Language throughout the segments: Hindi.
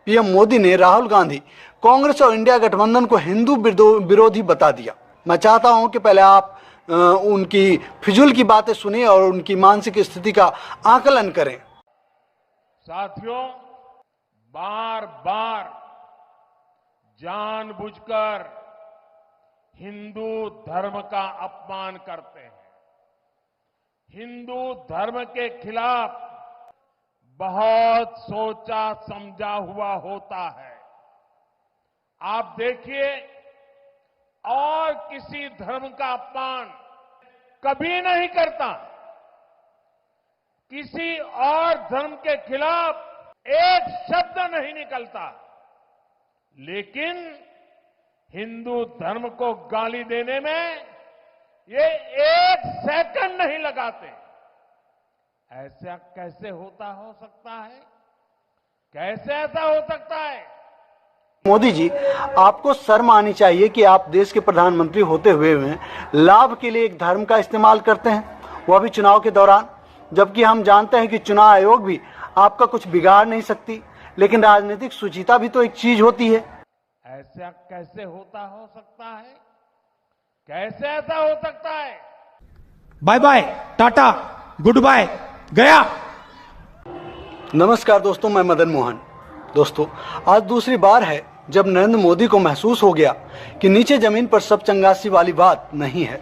पीएम मोदी ने राहुल गांधी, कांग्रेस और इंडिया गठबंधन को हिंदू विरोधी बता दिया। मैं चाहता हूं कि पहले आप उनकी फिजूल की बातें सुनिए और उनकी मानसिक स्थिति का आकलन करें। साथियों, बार बार जानबूझकर हिंदू धर्म का अपमान करते हैं। हिंदू धर्म के खिलाफ बहुत सोचा समझा हुआ होता है। आप देखिए, और किसी धर्म का अपमान कभी नहीं करता। किसी और धर्म के खिलाफ एक शब्द नहीं निकलता, लेकिन हिंदू धर्म को गाली देने में ये एक सेकंड नहीं लगाते। ऐसा कैसे हो सकता है? कैसे ऐसा हो सकता है? मोदी जी, आपको शर्म आनी चाहिए कि आप देश के प्रधानमंत्री होते हुए लाभ के लिए एक धर्म का इस्तेमाल करते हैं, वह भी चुनाव के दौरान, जबकि हम जानते हैं कि चुनाव आयोग भी आपका कुछ बिगाड़ नहीं सकती, लेकिन राजनीतिक शुचिता भी तो एक चीज होती है। ऐसा कैसे हो सकता है? कैसे ऐसा हो सकता है? बाय बाय, टाटा, गुड बाय, गया। नमस्कार दोस्तों, मैं मदन मोहन। दोस्तों, आज दूसरी बार है जब नरेंद्र मोदी को महसूस हो गया कि नीचे जमीन पर सब चंगासी वाली बात नहीं है।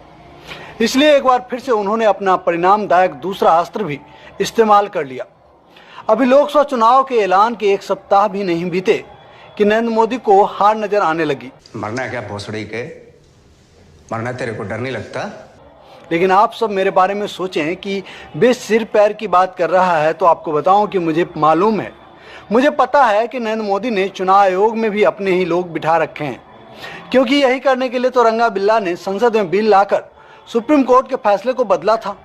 इसलिए एक बार फिर से उन्होंने अपना परिणामदायक दूसरा अस्त्र भी इस्तेमाल कर लिया। अभी लोकसभा चुनाव के ऐलान के एक सप्ताह भी नहीं बीते कि नरेंद्र मोदी को हार नजर आने लगी। मरना है क्या भोसड़ी के? मरना तेरे को डर नहीं लगता? लेकिन आप सब मेरे बारे में सोचें कि वे सिर पैर की बात कर रहा है, तो आपको बताऊं कि मुझे मालूम है, मुझे पता है कि नरेंद्र मोदी ने चुनाव आयोग में भी अपने ही लोग बिठा रखे हैं, क्योंकि यही करने के लिए तो रंगा बिल्ला ने संसद में बिल लाकर सुप्रीम कोर्ट के फैसले को बदला था।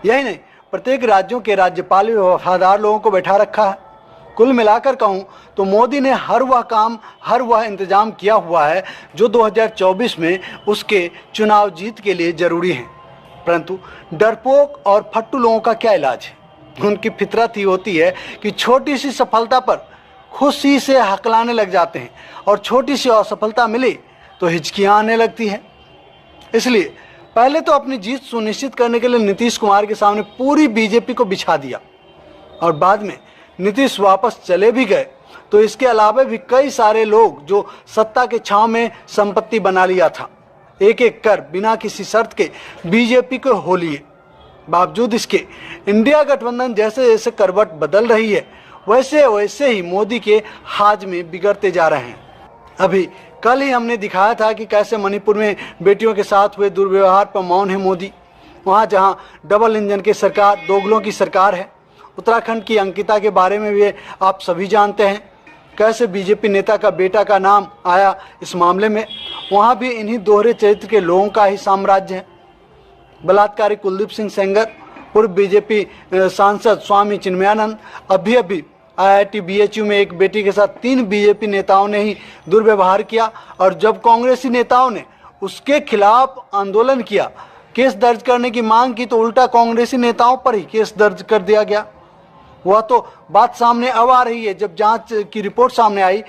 यही नहीं, प्रत्येक राज्यों के राज्यपाल भी वफादार लोगों को बैठा रखा है। कुल मिलाकर कहूं तो मोदी ने हर वह काम, हर वह इंतजाम किया हुआ है जो 2024 में उसके चुनाव जीत के लिए जरूरी है। परंतु डरपोक और फट्टू लोगों का क्या इलाज है? उनकी फितरत ही होती है कि छोटी सी सफलता पर खुशी से हकलाने लग जाते हैं, और छोटी सी असफलता मिली तो हिचकियां आने लगती हैं। इसलिए पहले तो अपनी जीत सुनिश्चित करने के लिए नीतीश कुमार के सामने पूरी बीजेपी को बिछा दिया, और बाद में नीतीश वापस चले भी गए तो इसके अलावा भी कई सारे लोग जो सत्ता के छांव में संपत्ति बना लिया था, एक एक कर बिना किसी शर्त के बीजेपी को हो लिए। बावजूद इसके इंडिया गठबंधन जैसे जैसे करवट बदल रही है, वैसे वैसे ही मोदी के हाज में बिगड़ते जा रहे हैं। अभी कल ही हमने दिखाया था कि कैसे मणिपुर में बेटियों के साथ हुए दुर्व्यवहार पर मौन है मोदी। वहाँ जहाँ डबल इंजन की सरकार, दोगलों की सरकार है। उत्तराखंड की अंकिता के बारे में भी आप सभी जानते हैं, कैसे बीजेपी नेता का बेटा का नाम आया इस मामले में। वहाँ भी इन्हीं दोहरे चरित्र के लोगों का ही साम्राज्य है। बलात्कारी कुलदीप सिंह सेंगर, पूर्व बीजेपी सांसद स्वामी चिन्मयानंद, अभी IIT BHU में एक बेटी के साथ 3 बीजेपी नेताओं ने ही दुर्व्यवहार किया, और जब कांग्रेसी नेताओं ने उसके खिलाफ आंदोलन किया, केस दर्ज करने की मांग की, तो उल्टा कांग्रेसी नेताओं पर ही केस दर्ज कर दिया गया। वह तो बात सामने अब आ रही है, जब जांच की रिपोर्ट सामने आई,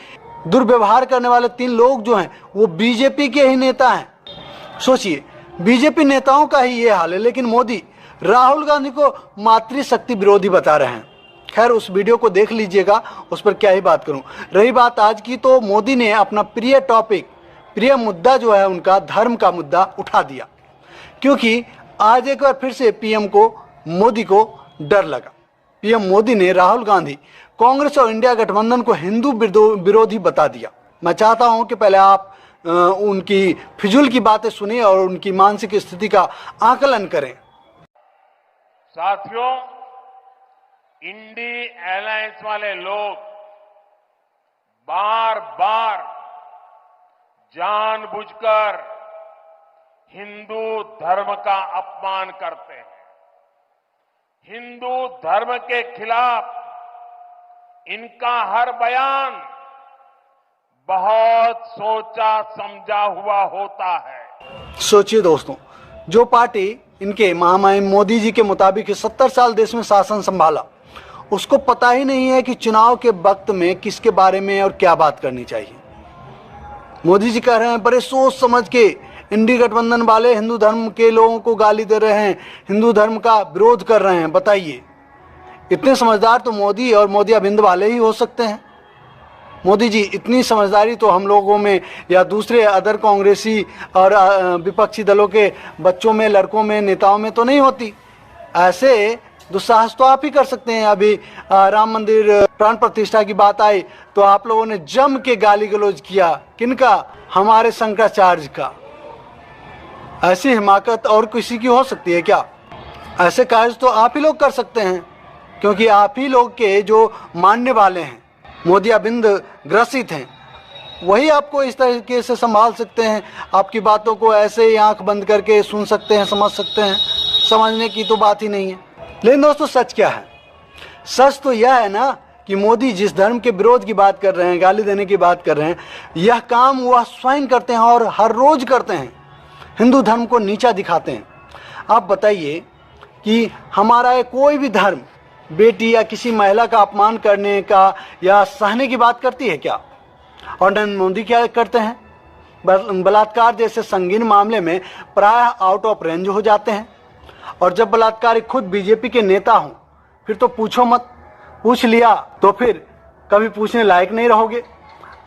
दुर्व्यवहार करने वाले 3 लोग जो हैं वो बीजेपी के ही नेता हैं। सोचिए, बीजेपी नेताओं का ही ये हाल है, लेकिन मोदी राहुल गांधी को मातृशक्ति विरोधी बता रहे हैं। खैर, उस वीडियो को देख लीजिएगा, उस पर क्या ही बात करूं। रही बात आज की, तो मोदी ने अपना प्रिय टॉपिक, प्रिय मुद्दा जो है उनका, धर्म का मुद्दा उठा दिया, क्योंकि आज एक बार फिर से पीएम को, मोदी को डर लगा। पीएम मोदी ने राहुल गांधी, कांग्रेस और इंडिया गठबंधन को हिंदू विरोधी बता दिया। मैं चाहता हूं कि पहले आप उनकी फिजूल की बातें सुनिए और उनकी मानसिक स्थिति का आकलन करें। साथियों, इंडी अलायंस वाले लोग बार बार जानबूझकर हिंदू धर्म का अपमान करते हैं। हिंदू धर्म के खिलाफ इनका हर बयान बहुत सोचा समझा हुआ होता है। सोचिए दोस्तों, जो पार्टी इनके महामहिम मोदी जी के मुताबिक 70 साल देश में शासन संभाला, उसको पता ही नहीं है कि चुनाव के वक्त में किसके बारे में और क्या बात करनी चाहिए। मोदी जी कह रहे हैं बड़े सोच समझ के इंडी गठबंधन वाले हिंदू धर्म के लोगों को गाली दे रहे हैं, हिंदू धर्म का विरोध कर रहे हैं। बताइए, इतने समझदार तो मोदी और मोदी अबिंद वाले ही हो सकते हैं। मोदी जी, इतनी समझदारी तो हम लोगों में या दूसरे अदर कांग्रेसी और विपक्षी दलों के बच्चों में, लड़कों में, नेताओं में तो नहीं होती। ऐसे दुस्साहस तो आप ही कर सकते हैं। अभी राम मंदिर प्राण प्रतिष्ठा की बात आई तो आप लोगों ने जम के गाली गलौज किया। किनका? हमारे शंकराचार्य का। ऐसी हिमाकत और किसी की हो सकती है क्या? ऐसे कार्य तो आप ही लोग कर सकते हैं, क्योंकि आप ही लोग के जो मानने वाले हैं, मोदी अबिंद ग्रसित हैं, वही आपको इस तरीके से संभाल सकते हैं। आपकी बातों को ऐसे ही आंख बंद करके सुन सकते हैं, समझ सकते हैं। समझने की तो बात ही नहीं है। लेकिन दोस्तों, सच क्या है? सच तो यह है ना कि मोदी जिस धर्म के विरोध की बात कर रहे हैं, गाली देने की बात कर रहे हैं, यह काम वह स्वयं करते हैं और हर रोज करते हैं। हिंदू धर्म को नीचा दिखाते हैं। आप बताइए कि हमारा कोई भी धर्म बेटी या किसी महिला का अपमान करने का या सहने की बात करती है क्या? और नरेंद्र मोदी क्या करते हैं? बलात्कार जैसे संगीन मामले में प्रायः आउट ऑफ रेंज हो जाते हैं। और जब बलात्कारी खुद बीजेपी के नेता हों, फिर तो पूछो मत। पूछ लिया तो फिर कभी पूछने लायक नहीं रहोगे।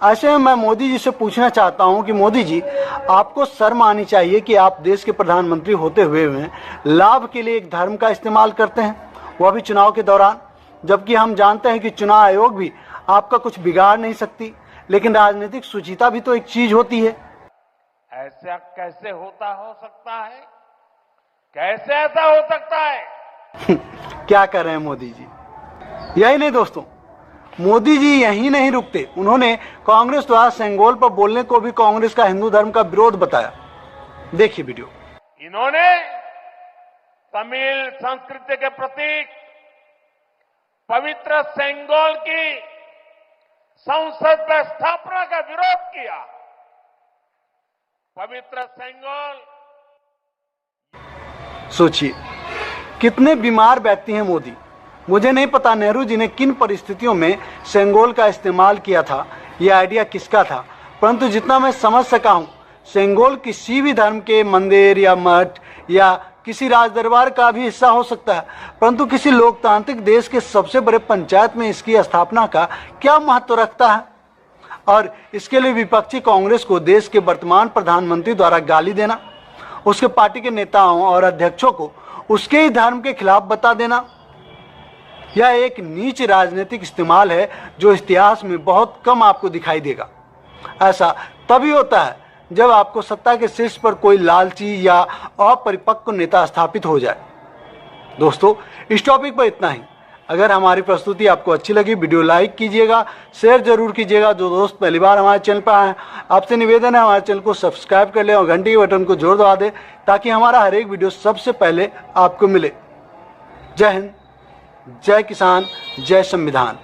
ऐसे में मैं मोदी जी से पूछना चाहता हूं कि मोदी जी, आपको शर्म आनी चाहिए कि आप देश के प्रधानमंत्री होते हुए लाभ के लिए एक धर्म का इस्तेमाल करते हैं, वह भी चुनाव के दौरान। जबकि हम जानते हैं कि चुनाव आयोग भी आपका कुछ बिगाड़ नहीं सकती, लेकिन राजनीतिक शुचिता भी तो एक चीज होती है। ऐसा कैसे हो सकता है? कैसे ऐसा हो सकता है? क्या कर रहे हैं मोदी जी? यही नहीं दोस्तों, मोदी जी यहीं नहीं रुकते। उन्होंने कांग्रेस द्वारा सेंगोल पर बोलने को भी कांग्रेस का हिंदू धर्म का विरोध बताया। देखिए वीडियो। इन्होंने तमिल संस्कृति के प्रतीक पवित्र सेंगोल की संसद में स्थापना का विरोध किया। पवित्र सेंगोल, सोचिए कितने बीमार व्यक्ति हैं मोदी। मुझे नहीं पता नेहरू जी ने किन परिस्थितियों में सेंगोल का इस्तेमाल किया था, यह आइडिया किसका था, परंतु जितना मैं समझ सका हूं, सेंगोल किसी भी धर्म के मंदिर या मठ या किसी राज दरबार का भी हिस्सा हो सकता है, परंतु किसी लोकतांत्रिक देश के सबसे बड़े पंचायत में इसकी स्थापना का क्या महत्व रखता है? और इसके लिए विपक्षी कांग्रेस को देश के वर्तमान प्रधानमंत्री द्वारा गाली देना, उसके पार्टी के नेताओं और अध्यक्षों को उसके ही धर्म के खिलाफ बता देना, यह एक नीच राजनीतिक इस्तेमाल है जो इतिहास में बहुत कम आपको दिखाई देगा। ऐसा तभी होता है जब आपको सत्ता के शीर्ष पर कोई लालची या अपरिपक्व नेता स्थापित हो जाए। दोस्तों, इस टॉपिक पर इतना ही। अगर हमारी प्रस्तुति आपको अच्छी लगी, वीडियो लाइक कीजिएगा, शेयर जरूर कीजिएगा। जो दोस्त पहली बार हमारे चैनल पर आए हैं, आपसे निवेदन है हमारे चैनल को सब्सक्राइब कर लें और घंटी के बटन को जोर दबा दें, ताकि हमारा हर एक वीडियो सबसे पहले आपको मिले। जय हिंद, जय किसान, जय संविधान।